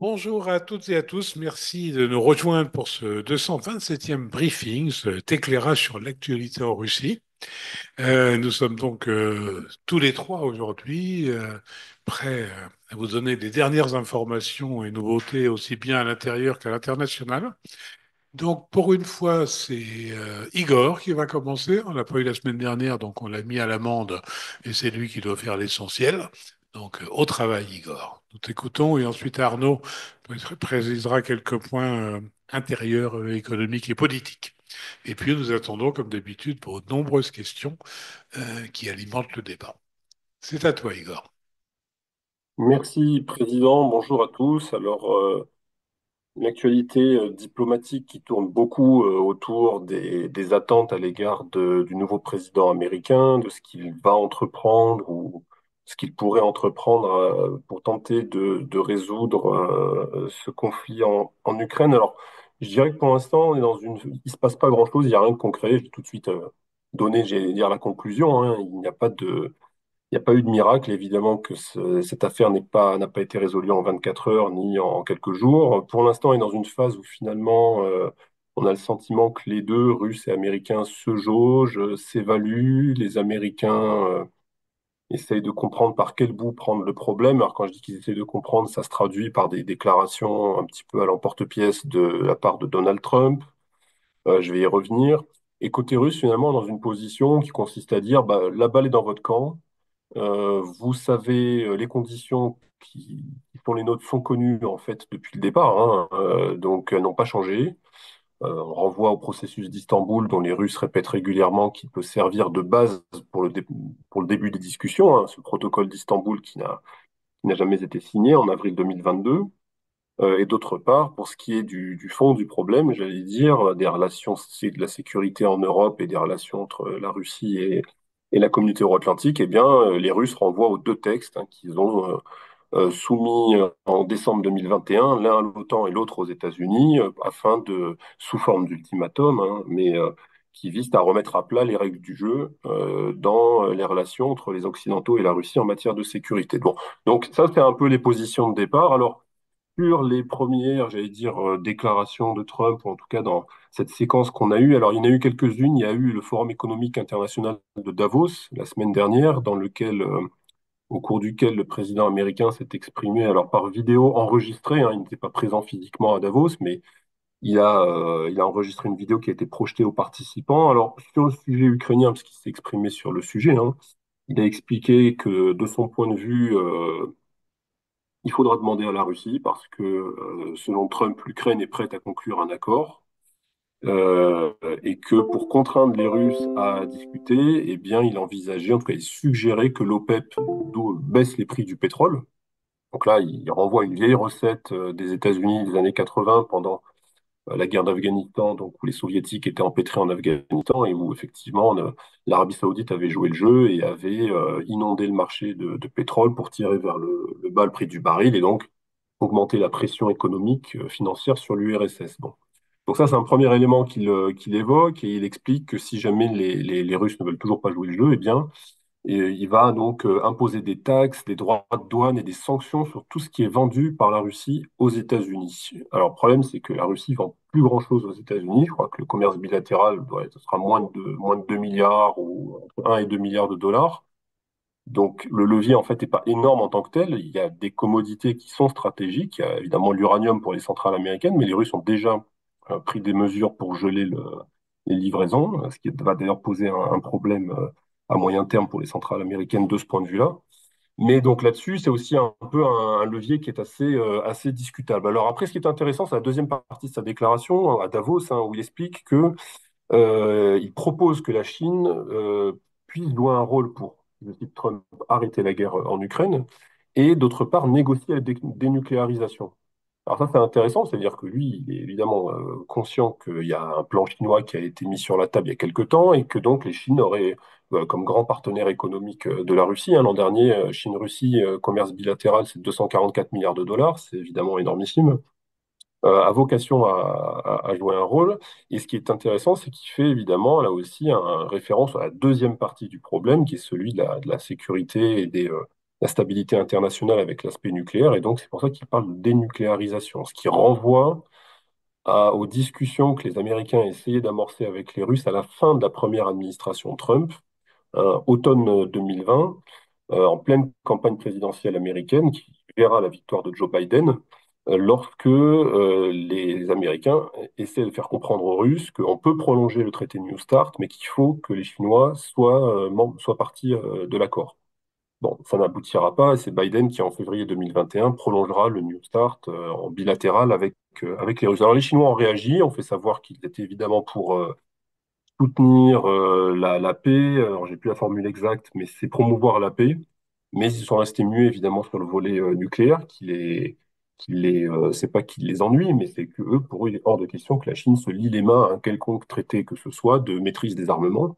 Bonjour à toutes et à tous, merci de nous rejoindre pour ce 227e briefing, cet éclairage sur l'actualité en Russie. Nous sommes donc tous les trois aujourd'hui prêts à vous donner les dernières informations et nouveautés aussi bien à l'intérieur qu'à l'international. Donc pour une fois, c'est Igor qui va commencer. On l'a pas eu la semaine dernière, donc on l'a mis à l'amende et c'est lui qui doit faire l'essentiel. Donc au travail, Igor. Nous t'écoutons et ensuite Arnaud précisera quelques points intérieurs, économiques et politiques. Et puis nous attendons, comme d'habitude, pour de nombreuses questions qui alimentent le débat. C'est à toi, Igor. Merci, Président. Bonjour à tous. Une actualité diplomatique qui tourne beaucoup autour des attentes à l'égard du nouveau président américain, de ce qu'il va entreprendre ou ce qu'il pourrait entreprendre pour tenter de résoudre ce conflit en Ukraine. Alors, je dirais que pour l'instant, on est il se passe pas grand-chose, il n'y a rien de concret. Je vais tout de suite donner, j'allais dire, la conclusion, hein. Il n'y a pas eu de miracle, évidemment que cette affaire n'a pas été résolue en 24 heures ni en quelques jours. Pour l'instant, on est dans une phase où finalement, on a le sentiment que les deux, Russes et Américains, se jaugent, s'évaluent. Les Américains essayent de comprendre par quel bout prendre le problème. Alors quand je dis qu'ils essayent de comprendre, ça se traduit par des déclarations un petit peu à l'emporte-pièce de la part de Donald Trump. Je vais y revenir. Et côté russe, finalement, dans une position qui consiste à dire, bah, la balle est dans votre camp. Vous savez, les conditions qui font les nôtres sont connues en fait depuis le départ, hein, donc elles n'ont pas changé. On renvoie au processus d'Istanbul dont les Russes répètent régulièrement qu'il peut servir de base pour le début des discussions, hein, ce protocole d'Istanbul qui n'a jamais été signé en avril 2022. Et d'autre part, pour ce qui est du fond du problème, j'allais dire, des relations, c'est de la sécurité en Europe et des relations entre la Russie et la communauté euro-atlantique, eh bien, les Russes renvoient aux deux textes hein, qu'ils ont soumis en décembre 2021, l'un à l'OTAN et l'autre aux États-Unis, sous forme d'ultimatum, hein, qui visent à remettre à plat les règles du jeu dans les relations entre les Occidentaux et la Russie en matière de sécurité. Bon, donc ça, c'est un peu les positions de départ. Alors, sur les premières, j'allais dire, déclarations de Trump, ou en tout cas dans cette séquence qu'on a eue. Alors, il y en a eu quelques-unes. Il y a eu le Forum économique international de Davos la semaine dernière, au cours duquel le président américain s'est exprimé, alors par vidéo enregistrée, hein, il n'était pas présent physiquement à Davos, mais il a enregistré une vidéo qui a été projetée aux participants. Alors, sur le sujet ukrainien, parce qu'il s'est exprimé sur le sujet, hein, il a expliqué que de son point de vue, il faudra demander à la Russie parce que, selon Trump, l'Ukraine est prête à conclure un accord et que pour contraindre les Russes à discuter, eh bien, il envisageait, en tout cas, il suggérait que l'OPEP baisse les prix du pétrole. Donc là, il renvoie une vieille recette des États-Unis des années 80 pendant la guerre d'Afghanistan, donc où les Soviétiques étaient empêtrés en Afghanistan et où effectivement l'Arabie Saoudite avait joué le jeu et avait inondé le marché de pétrole pour tirer vers le bas le prix du baril et donc augmenter la pression économique financière sur l'URSS. Bon. Donc ça, c'est un premier élément qu'il évoque et il explique que si jamais les Russes ne veulent toujours pas jouer le jeu, eh bien, et il va donc imposer des taxes, des droits de douane et des sanctions sur tout ce qui est vendu par la Russie aux États-Unis. Alors, le problème, c'est que la Russie vend plus grand-chose aux États-Unis. Je crois que le commerce bilatéral ce sera moins de 2 milliards ou entre 1 et 2 milliards de dollars. Donc, le levier, en fait, n'est pas énorme en tant que tel. Il y a des commodités qui sont stratégiques. Il y a évidemment l'uranium pour les centrales américaines, mais les Russes ont déjà pris des mesures pour geler les livraisons, ce qui va d'ailleurs poser un problème à moyen terme pour les centrales américaines de ce point de vue-là. Mais donc là-dessus, c'est aussi un peu un levier qui est assez discutable. Alors après, ce qui est intéressant, c'est la deuxième partie de sa déclaration à Davos, hein, où il explique que il propose que la Chine puisse jouer un rôle pour, je cite Trump, arrêter la guerre en Ukraine et d'autre part négocier la dénucléarisation. Alors ça, c'est intéressant, c'est-à-dire que lui, il est évidemment conscient qu'il y a un plan chinois qui a été mis sur la table il y a quelque temps et que donc les Chines auraient, comme grand partenaire économique de la Russie, hein, l'an dernier, Chine-Russie, commerce bilatéral, c'est 244 milliards de dollars, c'est évidemment énormissime, a vocation à jouer un rôle. Et ce qui est intéressant, c'est qu'il fait évidemment là aussi un référence à la deuxième partie du problème, qui est celui de la sécurité et la stabilité internationale avec l'aspect nucléaire, et donc c'est pour ça qu'il parle de dénucléarisation, ce qui renvoie aux discussions que les Américains essayaient d'amorcer avec les Russes à la fin de la première administration Trump, automne 2020, en pleine campagne présidentielle américaine, qui verra la victoire de Joe Biden, lorsque les Américains essaient de faire comprendre aux Russes qu'on peut prolonger le traité New START, mais qu'il faut que les Chinois soient partie de l'accord. Bon, ça n'aboutira pas, et c'est Biden qui, en février 2021, prolongera le New START en bilatéral avec les Russes. Alors les Chinois ont réagi, ont fait savoir qu'ils étaient évidemment pour soutenir la paix. Alors j'ai plus la formule exacte, mais c'est promouvoir la paix. Mais ils sont restés muets évidemment sur le volet nucléaire, c'est pas qu'il les ennuie, mais c'est que eux, pour eux, il est hors de question que la Chine se lie les mains à un quelconque traité que ce soit de maîtrise des armements.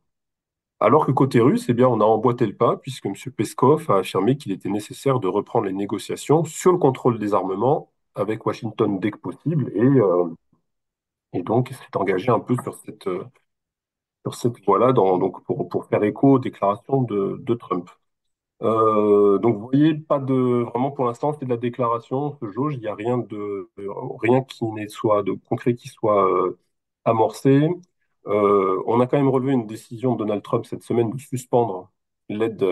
Alors que côté russe, eh bien, on a emboîté le pas, puisque M. Peskov a affirmé qu'il était nécessaire de reprendre les négociations sur le contrôle des armements avec Washington dès que possible, et donc il s'est engagé un peu sur cette voie-là, donc pour faire écho aux déclarations de Trump. Donc vous voyez, pas de vraiment pour l'instant, c'est de la déclaration, ce jauge, il n'y a rien qui n'est soit de concret qui soit amorcé. On a quand même relevé une décision de Donald Trump cette semaine de suspendre l'aide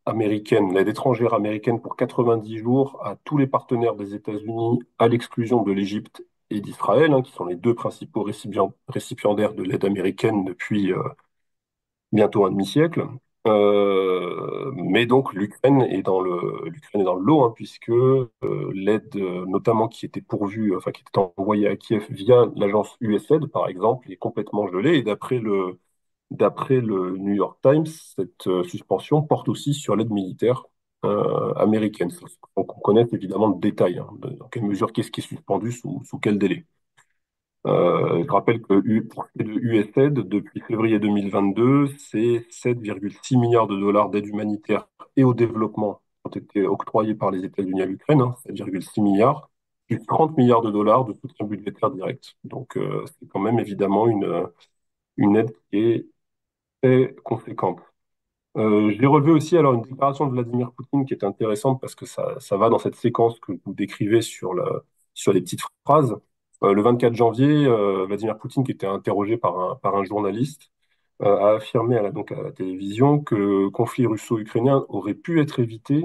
américaine, l'aide étrangère américaine pour 90 jours à tous les partenaires des États-Unis, à l'exclusion de l'Égypte et d'Israël, hein, qui sont les deux principaux récipiendaires de l'aide américaine depuis bientôt un demi-siècle. Mais donc l'Ukraine est dans le lot, hein, puisque l'aide, notamment qui était pourvue, enfin qui était envoyée à Kiev via l'agence USAID, par exemple, est complètement gelée. Et d'après le New York Times, cette suspension porte aussi sur l'aide militaire américaine. Donc on connaît évidemment le détail, hein, dans quelle mesure, qu'est-ce qui est suspendu, sous quel délai. Je rappelle que pour ce qui est de USAID, depuis février 2022, c'est 7,6 milliards de dollars d'aide humanitaire et au développement qui ont été octroyés par les États-Unis à l'Ukraine, hein, 7,6 milliards, plus 30 milliards de dollars de soutien budgétaire direct. Donc c'est quand même évidemment une aide qui est très conséquente. J'ai relevé aussi alors une déclaration de Vladimir Poutine qui est intéressante parce que ça va dans cette séquence que vous décrivez sur les petites phrases. Le 24 janvier, Vladimir Poutine, qui était interrogé par un journaliste, a affirmé donc à la télévision que le conflit russo-ukrainien aurait pu être évité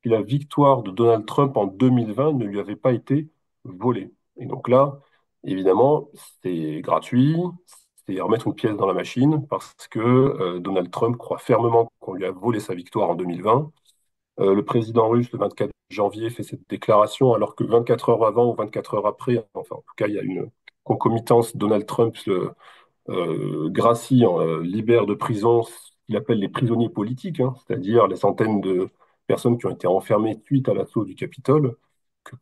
si la victoire de Donald Trump en 2020 ne lui avait pas été volée. Et donc là, évidemment, c'est gratuit, c'est remettre une pièce dans la machine parce que Donald Trump croit fermement qu'on lui a volé sa victoire en 2020. Le président russe, le 24 janvier, fait cette déclaration alors que 24 heures avant ou 24 heures après, enfin en tout cas, il y a une concomitance, Donald Trump gracie, libère de prison ce qu'il appelle les prisonniers politiques, hein, c'est-à-dire les centaines de personnes qui ont été enfermées suite à l'assaut du Capitole,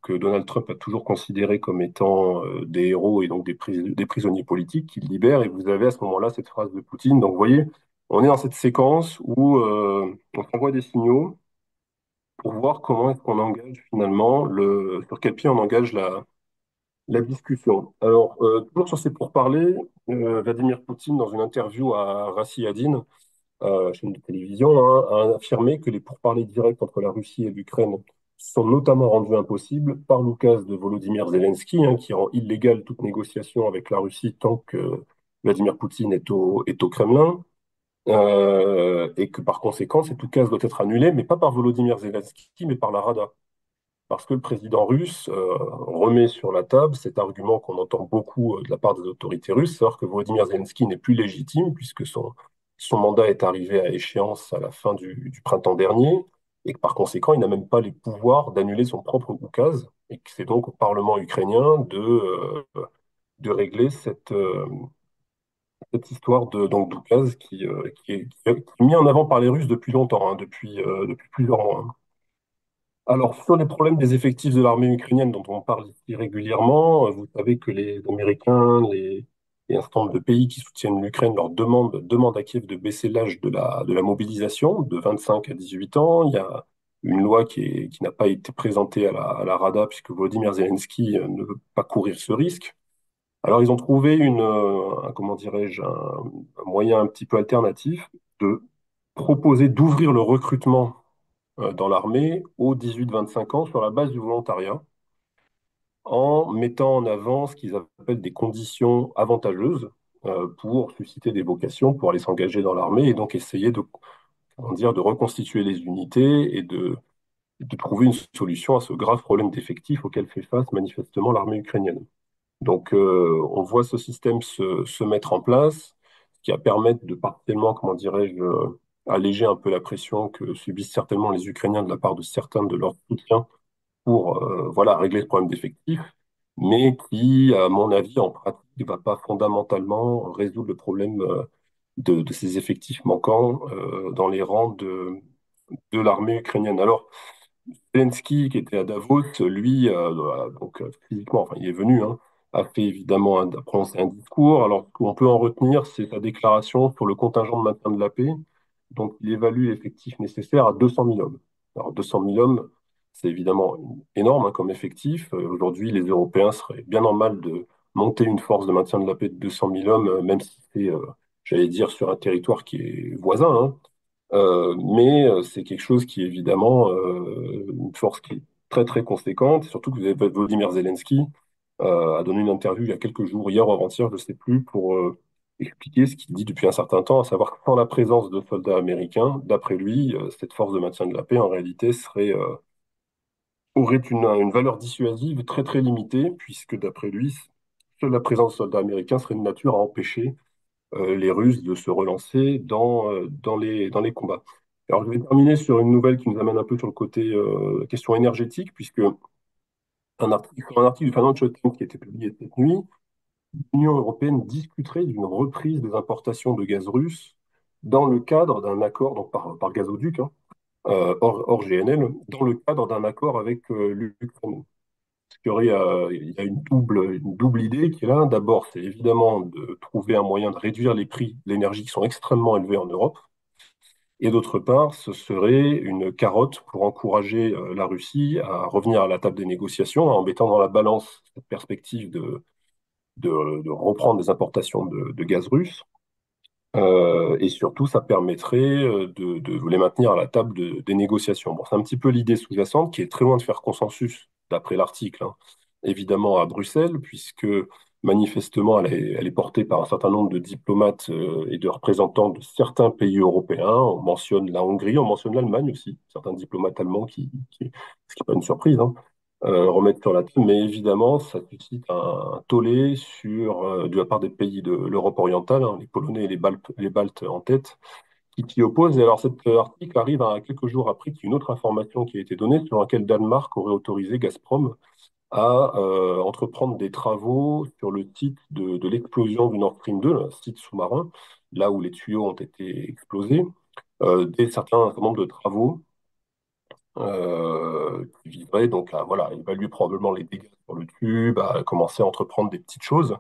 que Donald Trump a toujours considéré comme étant des héros et donc des prisonniers politiques qu'il libère. Et vous avez à ce moment-là cette phrase de Poutine. Donc vous voyez, on est dans cette séquence où on s'envoie des signaux pour voir comment est-ce qu'on engage finalement, sur quel pied on engage la discussion. Alors, toujours sur ces pourparlers, Vladimir Poutine, dans une interview à Rassi Adine, chaîne de télévision, hein, a affirmé que les pourparlers directs entre la Russie et l'Ukraine sont notamment rendus impossibles par l'oukase de Volodymyr Zelensky, hein, qui rend illégale toute négociation avec la Russie tant que Vladimir Poutine est au Kremlin, et que par conséquent, cet oukase doit être annulé, mais pas par Volodymyr Zelensky, mais par la Rada. Parce que le président russe remet sur la table cet argument qu'on entend beaucoup de la part des autorités russes, c'est-à-dire que Volodymyr Zelensky n'est plus légitime puisque son mandat est arrivé à échéance à la fin du printemps dernier et que par conséquent, il n'a même pas les pouvoirs d'annuler son propre oukase et que c'est donc au Parlement ukrainien de régler cette histoire donc d'oukase qui est mis en avant par les Russes depuis longtemps, hein, depuis plusieurs mois. Alors, sur les problèmes des effectifs de l'armée ukrainienne dont on parle ici régulièrement, vous savez que les Américains et un certain nombre de pays qui soutiennent l'Ukraine demandent à Kiev de baisser l'âge de la mobilisation de 25 à 18 ans. Il y a une loi qui n'a pas été présentée à la Rada puisque Volodymyr Zelensky ne veut pas courir ce risque. Alors, ils ont trouvé comment dirais-je, un moyen un petit peu alternatif de proposer d'ouvrir le recrutement dans l'armée aux 18-25 ans sur la base du volontariat, en mettant en avant ce qu'ils appellent des conditions avantageuses pour susciter des vocations, pour aller s'engager dans l'armée et donc essayer de, comment dire, de reconstituer les unités et de trouver une solution à ce grave problème d'effectifs auquel fait face manifestement l'armée ukrainienne. Donc, on voit ce système se mettre en place, ce qui va permettre de partiellement, comment dirais-je, alléger un peu la pression que subissent certainement les Ukrainiens de la part de certains de leurs soutiens pour voilà, régler ce problème d'effectifs, mais qui, à mon avis, en pratique, ne va pas fondamentalement résoudre le problème de ces effectifs manquants dans les rangs de l'armée ukrainienne. Alors, Zelensky, qui était à Davos, lui, donc physiquement, enfin, il est venu, hein, a fait évidemment a prononcé un discours. Alors, ce qu'on peut en retenir, c'est sa déclaration sur le contingent de maintien de la paix. Donc, il évalue l'effectif nécessaire à 200 000 hommes. Alors, 200 000 hommes, c'est évidemment énorme hein, comme effectif. Aujourd'hui, les Européens seraient bien en mal de monter une force de maintien de la paix de 200 000 hommes, même si c'est, j'allais dire, sur un territoire qui est voisin, hein. Mais c'est quelque chose qui est évidemment une force qui est très très conséquente, surtout que vous avez Volodymyr Zelensky a donné une interview il y a quelques jours, hier ou avant-hier, je ne sais plus, pour expliquer ce qu'il dit depuis un certain temps, à savoir que sans la présence de soldats américains, d'après lui, cette force de maintien de la paix en réalité aurait une valeur dissuasive très très limitée, puisque d'après lui, seule la présence de soldats américains serait de nature à empêcher les Russes de se relancer dans les combats. Alors, je vais terminer sur une nouvelle qui nous amène un peu sur le côté question énergétique, puisque un article du Financial Times qui a été publié cette nuit, l'Union européenne discuterait d'une reprise des importations de gaz russe dans le cadre d'un accord, donc par gazoduc, hein, hors GNL, dans le cadre d'un accord avec l'Ukraine. Il y a une double idée qui est là. D'abord, c'est évidemment de trouver un moyen de réduire les prix de l'énergie qui sont extrêmement élevés en Europe. Et d'autre part, ce serait une carotte pour encourager la Russie à revenir à la table des négociations en mettant dans la balance cette perspective de reprendre des importations de gaz russe. Et surtout, ça permettrait de les maintenir à la table des négociations. Bon, c'est un petit peu l'idée sous-jacente qui est très loin de faire consensus, d'après l'article, hein, évidemment à Bruxelles, puisque manifestement, elle est portée par un certain nombre de diplomates et de représentants de certains pays européens. On mentionne la Hongrie, on mentionne l'Allemagne aussi, certains diplomates allemands ce qui n'est pas une surprise, hein, remettre sur la table, mais évidemment, ça suscite un tollé de la part des pays de l'Europe orientale, hein, les Polonais et les Baltes en tête, qui opposent. Et alors, cet article arrive à quelques jours après qu'il y ait une autre information qui a été donnée, selon laquelle Danemark aurait autorisé Gazprom à entreprendre des travaux sur le site de l'explosion du Nord Stream 2, le site sous-marin, là où les tuyaux ont été explosés, des certain nombre de travaux qui viserait donc à voilà, évaluer probablement les dégâts sur le tube, à commencer à entreprendre des petites choses.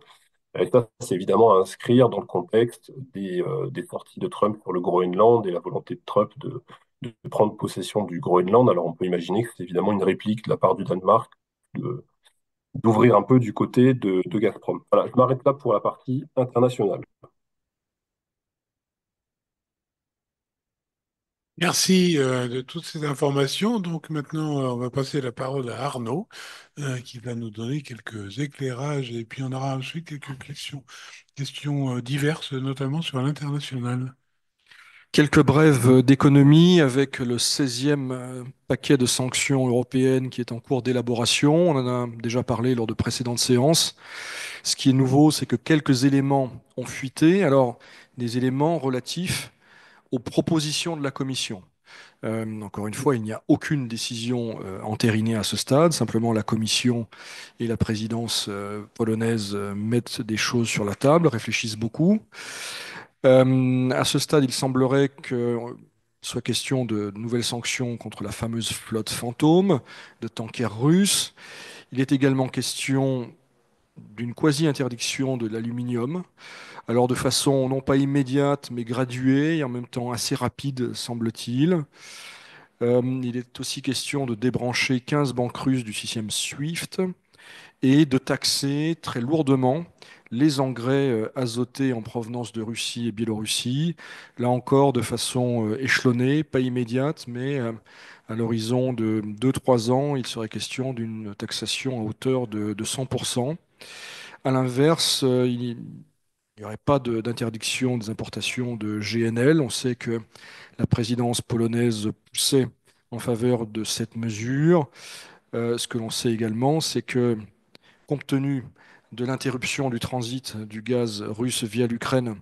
Et ça, c'est évidemment à inscrire dans le contexte des sorties de Trump sur le Groenland et la volonté de Trump de prendre possession du Groenland. Alors on peut imaginer que c'est évidemment une réplique de la part du Danemark de- d'ouvrir un peu du côté de Gazprom. Voilà, je m'arrête là pour la partie internationale. Merci de toutes ces informations. Donc maintenant, on va passer la parole à Arnaud, qui va nous donner quelques éclairages et puis on aura ensuite quelques questions diverses, notamment sur l'international. Quelques brèves d'économie avec le 16e paquet de sanctions européennes qui est en cours d'élaboration. On en a déjà parlé lors de précédentes séances. Ce qui est nouveau, c'est que quelques éléments ont fuité. Alors, des éléments relatifs aux propositions de la Commission. Encore une fois, il n'y a aucune décision entérinée à ce stade. Simplement, la Commission et la présidence polonaise mettent des choses sur la table, réfléchissent beaucoup. À ce stade, il semblerait que soit question de nouvelles sanctions contre la fameuse flotte fantôme de tankers russes. Il est également question d'une quasi-interdiction de l'aluminium, alors de façon non pas immédiate mais graduée et en même temps assez rapide, semble-t-il. Il est aussi question de débrancher 15 banques russes du système SWIFT et de taxer très lourdement les engrais azotés en provenance de Russie et Biélorussie, là encore de façon échelonnée, pas immédiate, mais à l'horizon de 2 3 ans, il serait question d'une taxation à hauteur de 100%. À l'inverse, il n'y aurait pas d'interdiction des importations de GNL. On sait que la présidence polonaise poussait en faveur de cette mesure. Ce que l'on sait également, c'est que compte tenu de l'interruption du transit du gaz russe via l'Ukraine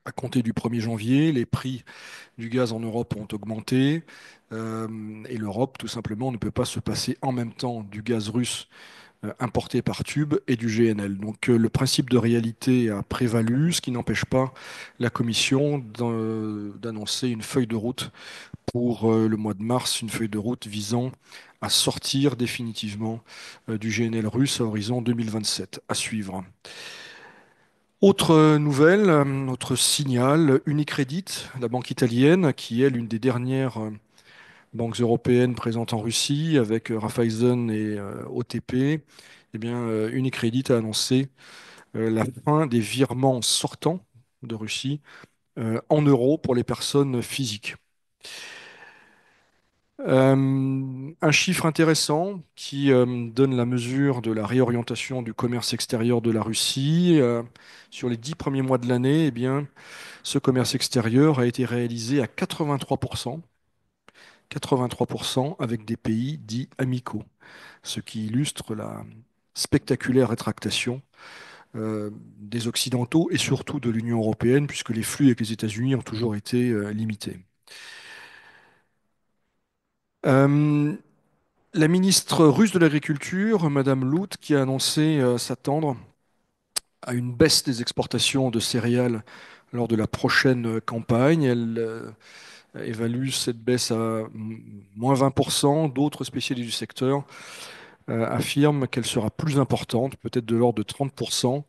à compter du 1er janvier, les prix du gaz en Europe ont augmenté et l'Europe, tout simplement, ne peut pas se passer en même temps du gaz russe importé par tube et du GNL. Donc le principe de réalité a prévalu, ce qui n'empêche pas la Commission d'annoncer une feuille de route pour le mois de mars, une feuille de route visant à sortir définitivement du GNL russe à horizon 2027. À suivre. Autre nouvelle, autre signal, Unicredit, la banque italienne, qui est l'une des dernières banques européennes présentes en Russie, avec Raiffeisen et OTP, eh bien, Unicredit a annoncé la fin des virements sortants de Russie en euros pour les personnes physiques. Un chiffre intéressant qui donne la mesure de la réorientation du commerce extérieur de la Russie. Sur les 10 premiers mois de l'année, eh bien, ce commerce extérieur a été réalisé à 83%, 83% avec des pays dits amicaux, ce qui illustre la spectaculaire rétractation des Occidentaux et surtout de l'Union européenne, puisque les flux avec les États-Unis ont toujours été limités. Euh, La ministre russe de l'Agriculture, Madame Lout, qui a annoncé s'attendre à une baisse des exportations de céréales lors de la prochaine campagne. Elle évalue cette baisse à moins 20%. D'autres spécialistes du secteur affirment qu'elle sera plus importante, peut-être de l'ordre de 30%.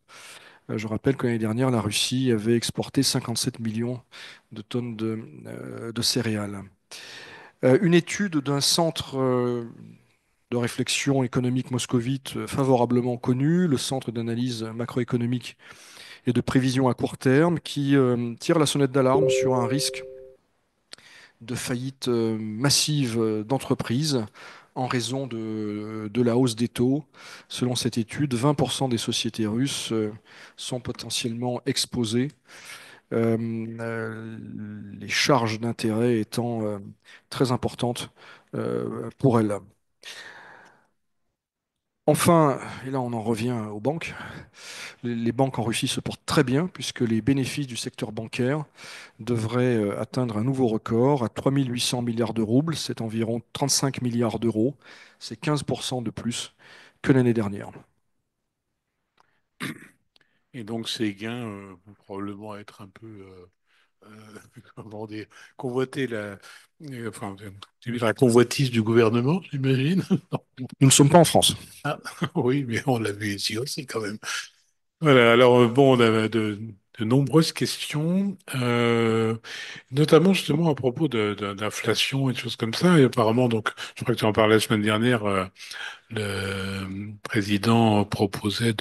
Je rappelle que l'année dernière, la Russie avait exporté 57 millions de tonnes de céréales. Une étude d'un centre de réflexion économique moscovite favorablement connu, le Centre d'analyse macroéconomique et de prévision à court terme, qui tire la sonnette d'alarme sur un risque de faillite massive d'entreprises en raison de la hausse des taux. Selon cette étude, 20% des sociétés russes sont potentiellement exposées, les charges d'intérêt étant très importantes pour elles. Enfin, et là on en revient aux banques, les banques en Russie se portent très bien puisque les bénéfices du secteur bancaire devraient atteindre un nouveau record à 3 800 milliards de roubles, c'est environ 35 milliards d'euros, c'est 15% de plus que l'année dernière. Et donc ces gains vont probablement être un peu, comment dire, convoiter enfin, la convoitise du gouvernement, j'imagine. Nous ne sommes pas en France. Ah, oui, mais on l'a vu ici aussi quand même. Voilà, alors bon, on a de nombreuses questions, notamment justement à propos d'inflation et de choses comme ça. Et apparemment, donc, je crois que tu en parlais la semaine dernière, le président proposait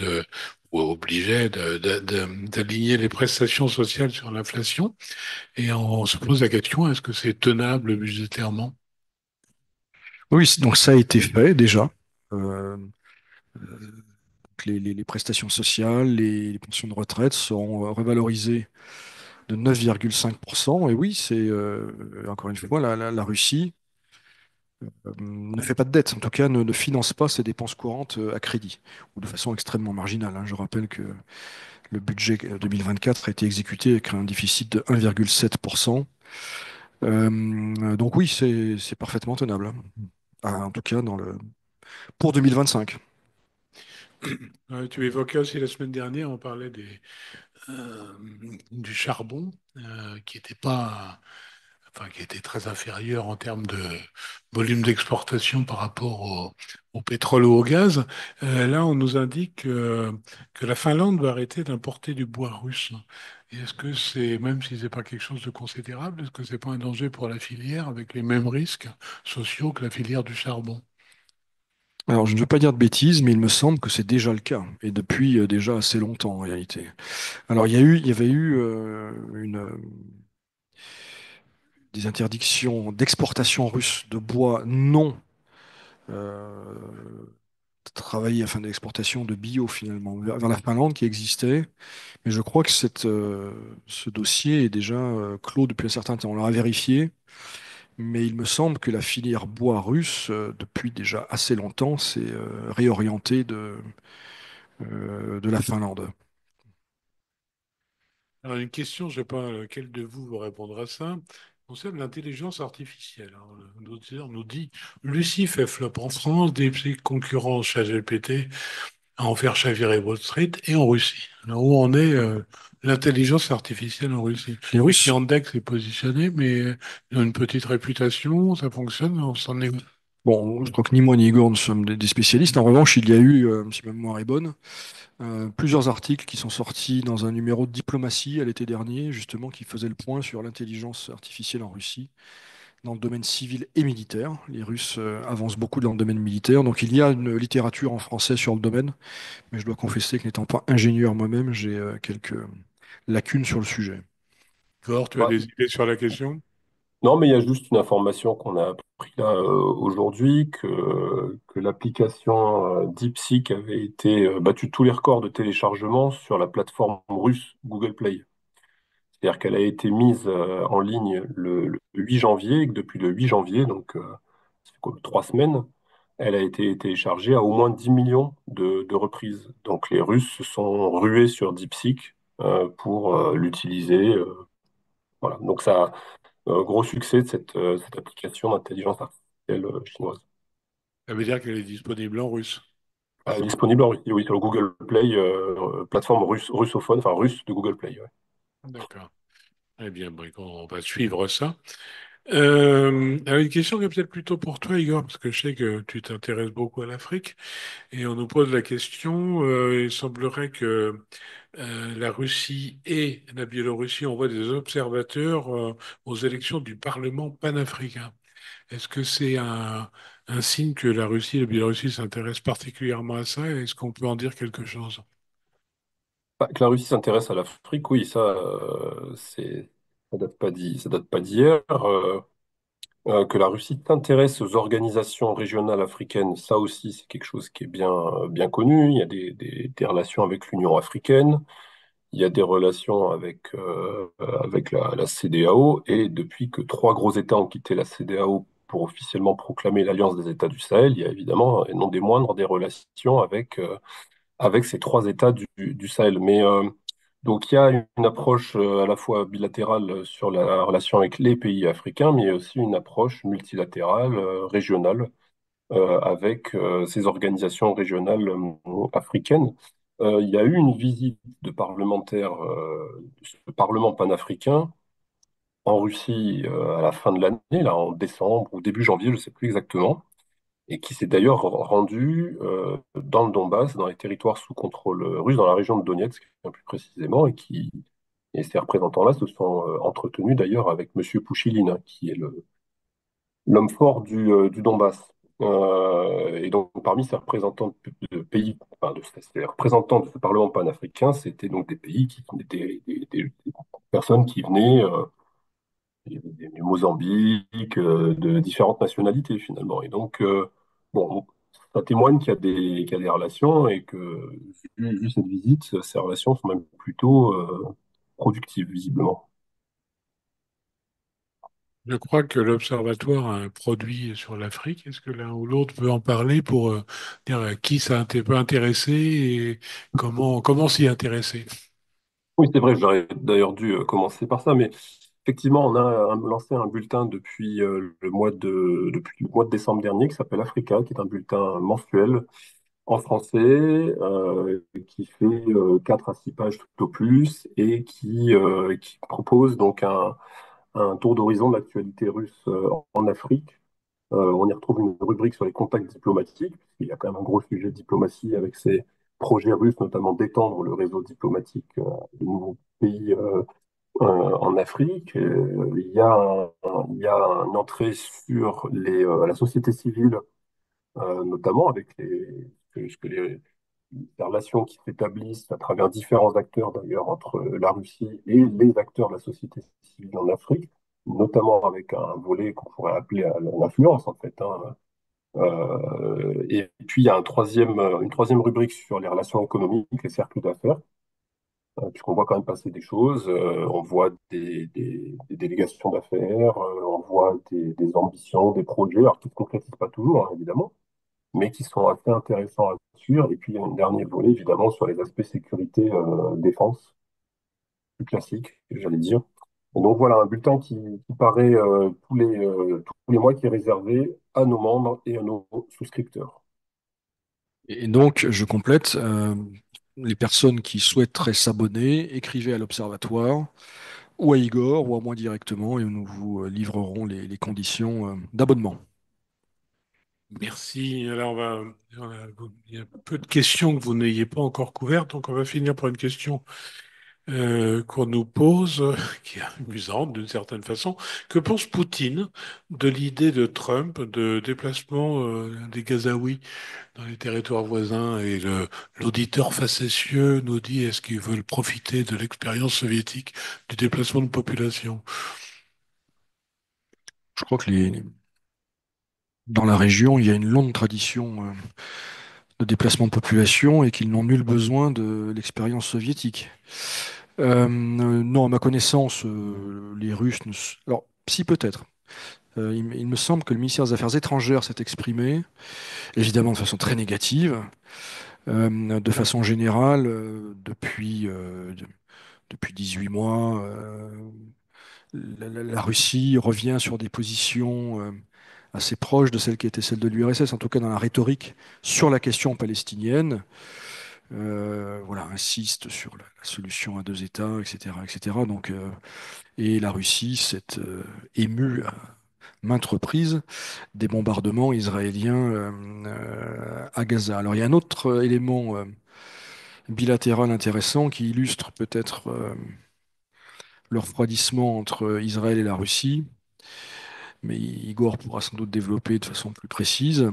ou obligeait d'aligner les prestations sociales sur l'inflation. Et on se pose la question, est-ce que c'est tenable budgétairement? Oui, donc ça a été fait déjà. Euh, les prestations sociales, les pensions de retraite seront revalorisées de 9,5%. Et oui, c'est encore une fois la Russie ne fait pas de dette, en tout cas ne finance pas ses dépenses courantes à crédit, ou de façon extrêmement marginale, hein. Je rappelle que le budget 2024 a été exécuté avec un déficit de 1,7%. Donc oui, c'est parfaitement tenable, hein. Ah, en tout cas pour 2025. Tu évoquais aussi la semaine dernière, on parlait du charbon, qui était pas, enfin, qui était très inférieur en termes de volume d'exportation par rapport au pétrole ou au gaz. Là, on nous indique que la Finlande va arrêter d'importer du bois russe. Et est-ce que c'est, même si c'est pas quelque chose de considérable, est-ce que c'est pas un danger pour la filière avec les mêmes risques sociaux que la filière du charbon? Alors, je ne veux pas dire de bêtises, mais il me semble que c'est déjà le cas, et depuis déjà assez longtemps en réalité. Alors, il y avait eu des interdictions d'exportation russe de bois non euh, travaillé, enfin d'exportation de bio finalement, vers la Finlande qui existait. Mais je crois que ce dossier est déjà clos depuis un certain temps. On l'a vérifié, mais il me semble que la filière bois russe, depuis déjà assez longtemps, s'est réorientée de la Finlande. Alors, une question, je ne sais pas lequel de vous vous répondre à ça, concerne l'intelligence artificielle. Alors, l'auditeur nous dit, Lucie fait flop en France, des concurrents ChatGPT à en faire chavirer Wall Street et en Russie. Alors, où en est l'intelligence artificielle en Russie? Les Je sais que Russes, Yandex est positionné, mais ils ont une petite réputation, ça fonctionne, on s'en est où? bon, je crois que ni moi ni Igor ne sommes des spécialistes. En revanche, il y a eu, si ma mémoire est bonne, plusieurs articles qui sont sortis dans un numéro de Diplomatie à l'été dernier, justement, qui faisait le point sur l'intelligence artificielle en Russie, dans le domaine civil et militaire. Les Russes avancent beaucoup dans le domaine militaire, donc il y a une littérature en français sur le domaine, mais je dois confesser que n'étant pas ingénieur moi-même, j'ai quelques lacunes sur le sujet. Igor, tu as Bah, des idées sur la question? non, mais il y a juste une information qu'on a appris là aujourd'hui, que l'application DeepSeek avait été battu tous les records de téléchargement sur la plateforme russe Google Play. C'est-à-dire qu'elle a été mise en ligne le 8 janvier, et que depuis le 8 janvier, donc ça fait quoi, 3 semaines, elle a été téléchargée à au moins 10 millions de reprises. Donc les Russes se sont rués sur DeepSeek pour l'utiliser. Voilà. Donc ça, gros succès de cette application d'intelligence artificielle chinoise. Ça veut dire qu'elle est disponible en russe. Disponible en Russie, oui, sur le Google Play, plateforme russophone, enfin russe de Google Play. Ouais. D'accord. Eh bien, bon, on va suivre ça. Alors une question qui est peut-être plutôt pour toi, Igor, parce que je sais que tu t'intéresses beaucoup à l'Afrique, et on nous pose la question, il semblerait que la Russie et la Biélorussie envoient des observateurs aux élections du Parlement panafricain. Est-ce que c'est un signe que la Russie et la Biélorussie s'intéressent particulièrement à ça, et est-ce qu'on peut en dire quelque chose? Que la Russie s'intéresse à l'Afrique, oui, ça, ça date pas d'hier. Que la Russie s'intéresse aux organisations régionales africaines, ça aussi, c'est quelque chose qui est bien connu. Il y a des relations avec l'Union africaine, il y a des relations avec la CEDEAO, et depuis que trois gros États ont quitté la CEDEAO pour officiellement proclamer l'Alliance des États du Sahel, il y a évidemment, et non des moindres, des relations avec ces trois États du Sahel. Mais donc il y a une approche à la fois bilatérale sur la relation avec les pays africains, mais il y a aussi une approche multilatérale, régionale, avec ces organisations régionales africaines. Il y a eu une visite de parlementaires de ce Parlement panafricain en Russie à la fin de l'année, là en décembre ou début janvier, je ne sais plus exactement, et qui s'est d'ailleurs rendu dans le Donbass, dans les territoires sous contrôle russe, dans la région de Donetsk, plus précisément, et ces représentants-là se sont entretenus d'ailleurs avec Monsieur Pouchiline, hein, qui est l'homme fort du Donbass. Et donc, parmi ces représentants de pays, enfin, ces représentants de ce Parlement panafricain, c'était donc des pays qui étaient des personnes qui venaient du Mozambique, de différentes nationalités finalement. Et donc, bon, ça témoigne qu'il y a des relations et que, vu cette visite, ces relations sont même plutôt productives, visiblement. Je crois que l'Observatoire a un produit sur l'Afrique. Est-ce que l'un ou l'autre peut en parler pour dire qui ça peut intéresser et comment s'y intéresser? Oui, c'est vrai, j'aurais d'ailleurs dû commencer par ça, mais effectivement, on a lancé un bulletin depuis le mois de décembre dernier qui s'appelle Africa, qui est un bulletin mensuel en français, qui fait 4 à 6 pages tout au plus et qui propose donc un tour d'horizon de l'actualité russe en Afrique. On y retrouve une rubrique sur les contacts diplomatiques, puisqu'il y a quand même un gros sujet de diplomatie avec ces projets russes, notamment d'étendre le réseau diplomatique de nouveaux pays en Afrique. Il y a une entrée sur la société civile notamment avec les relations qui s'établissent à travers différents acteurs d'ailleurs entre la Russie et les acteurs de la société civile en Afrique, notamment avec un volet qu'on pourrait appeler l'influence en fait, hein. Et puis il y a une troisième rubrique sur les relations économiques, les cercles d'affaires, puisqu'on voit quand même passer des choses, on voit des délégations d'affaires, on voit des ambitions, des projets, alors qui ne se concrétisent pas toujours, hein, évidemment, mais qui sont assez intéressants à suivre. Et puis il y a un dernier volet, évidemment, sur les aspects sécurité, défense, plus classique, j'allais dire. Et donc voilà, un bulletin qui paraît tous les mois, qui est réservé à nos membres et à nos souscripteurs. Et donc, je complète, les personnes qui souhaiteraient s'abonner, écrivez à l'Observatoire ou à Igor ou à moi directement et nous vous livrerons les conditions d'abonnement. Merci. Alors, il y a peu de questions que vous n'ayez pas encore couvertes, donc on va finir par une question qu'on nous pose, qui est amusante d'une certaine façon. Que pense Poutine de l'idée de Trump de déplacement des Gazaouis dans les territoires voisins? Et l'auditeur facétieux nous dit, est-ce qu'ils veulent profiter de l'expérience soviétique du déplacement de population? Je crois que dans la région, il y a une longue tradition de déplacement de population et qu'ils n'ont nul besoin de l'expérience soviétique. Non, à ma connaissance, les Russes alors, si peut-être. Il me semble que le ministère des Affaires étrangères s'est exprimé, évidemment de façon très négative, de façon générale, depuis 18 mois. La Russie revient sur des positions assez proches de celles qui étaient celles de l'URSS, en tout cas dans la rhétorique sur la question palestinienne. Voilà, insiste sur la solution à deux États, etc., etc. Donc, et la Russie s'est émue à maintes reprises des bombardements israéliens à Gaza. Alors, il y a un autre élément bilatéral intéressant qui illustre peut-être le refroidissement entre Israël et la Russie, mais Igor pourra sans doute développer de façon plus précise.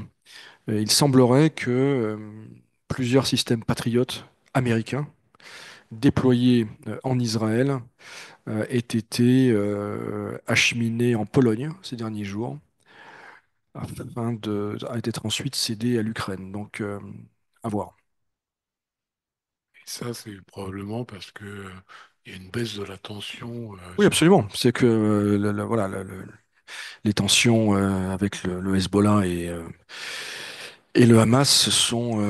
Il semblerait que plusieurs systèmes patriotes américains déployés en Israël aient été acheminés en Pologne ces derniers jours, afin d'être ensuite cédés à l'Ukraine. Donc, à voir. Et ça, c'est probablement parce que il y a une baisse de la tension Oui, absolument. C'est que voilà, les tensions avec le Hezbollah et le Hamas sont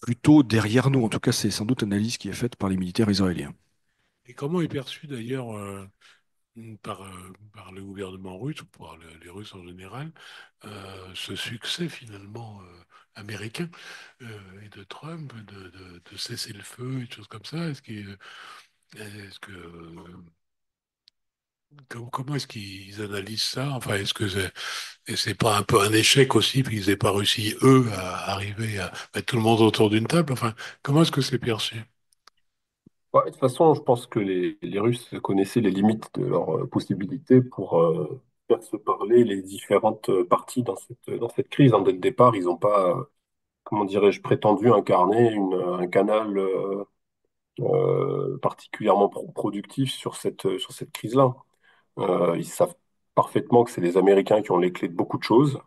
plutôt derrière nous. En tout cas, c'est sans doute l'analyse qui est faite par les militaires israéliens. Et comment est perçu d'ailleurs par le gouvernement russe, ou par les Russes en général, ce succès finalement américain et de Trump, de cesser le feu et des choses comme ça? Comment est-ce qu'ils analysent ça? Enfin, est-ce que c'est pas un peu un échec aussi, puis qu'ils n'aient pas réussi, eux, à arriver à mettre tout le monde autour d'une table? Enfin, comment est-ce que c'est perçu? Ouais, de toute façon, je pense que les Russes connaissaient les limites de leurs possibilités pour faire se parler les différentes parties dans cette crise, hein. Dès le départ, ils n'ont pas, comment dirais-je, prétendu incarner un canal particulièrement productif sur cette crise-là. Ils savent parfaitement que c'est les Américains qui ont les clés de beaucoup de choses.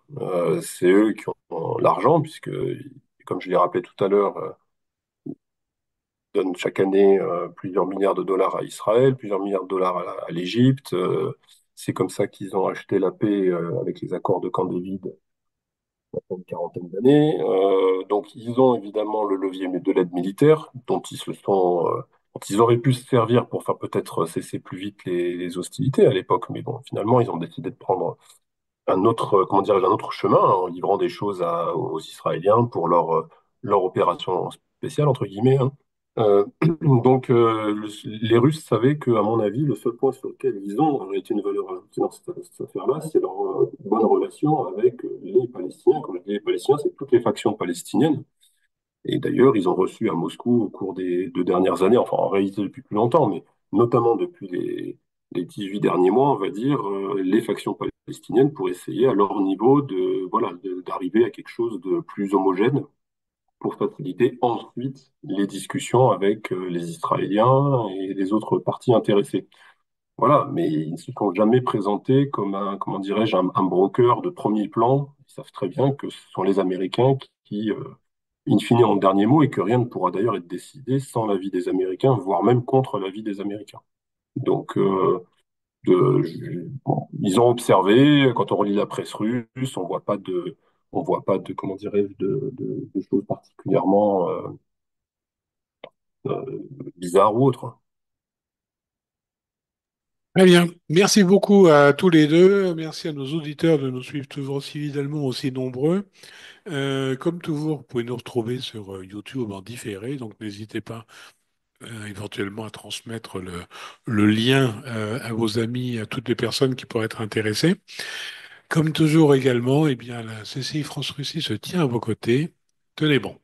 C'est eux qui ont l'argent, puisque, comme je l'ai rappelé tout à l'heure, donnent chaque année plusieurs milliards de dollars à Israël, plusieurs milliards de dollars à l'Égypte. C'est comme ça qu'ils ont acheté la paix avec les accords de Camp David il y a une quarantaine d'années. Donc ils ont évidemment le levier de l'aide militaire, dont ils auraient pu se servir pour faire peut-être cesser plus vite les hostilités à l'époque. Mais bon, finalement, ils ont décidé de prendre comment dirais-je, un autre chemin, hein, en livrant des choses aux Israéliens pour leur opération spéciale, entre guillemets, hein. Euh, les Russes savaient que, à mon avis, le seul point sur lequel ils ont aurait été une valeur ajoutée dans cette affaire-là, c'est leur bonne relation avec les Palestiniens. Quand je dis les Palestiniens, c'est toutes les factions palestiniennes. Et d'ailleurs, ils ont reçu à Moscou au cours des 2 dernières années, enfin en réalité depuis plus longtemps, mais notamment depuis les 18 derniers mois, on va dire, les factions palestiniennes pour essayer à leur niveau d'arriver à quelque chose de plus homogène pour faciliter ensuite les discussions avec les Israéliens et les autres parties intéressées. Voilà, mais ils ne se sont jamais présentés comme comment dirais-je, un broker de premier plan. Ils savent très bien que ce sont les Américains qui in fine, ont le dernier mot et que rien ne pourra d'ailleurs être décidé sans l'avis des Américains, voire même contre l'avis des Américains. Donc, bon, ils ont observé, quand on relit la presse russe, on voit pas de, comment dirais-je, de choses particulièrement bizarres ou autres. Très bien. Merci beaucoup à tous les deux. Merci à nos auditeurs de nous suivre toujours aussi fidèlement, aussi nombreux. Comme toujours, vous pouvez nous retrouver sur YouTube en différé, donc n'hésitez pas éventuellement à transmettre le lien à vos amis, à toutes les personnes qui pourraient être intéressées. Comme toujours également, eh bien, la CCI France-Russie se tient à vos côtés. Tenez bon.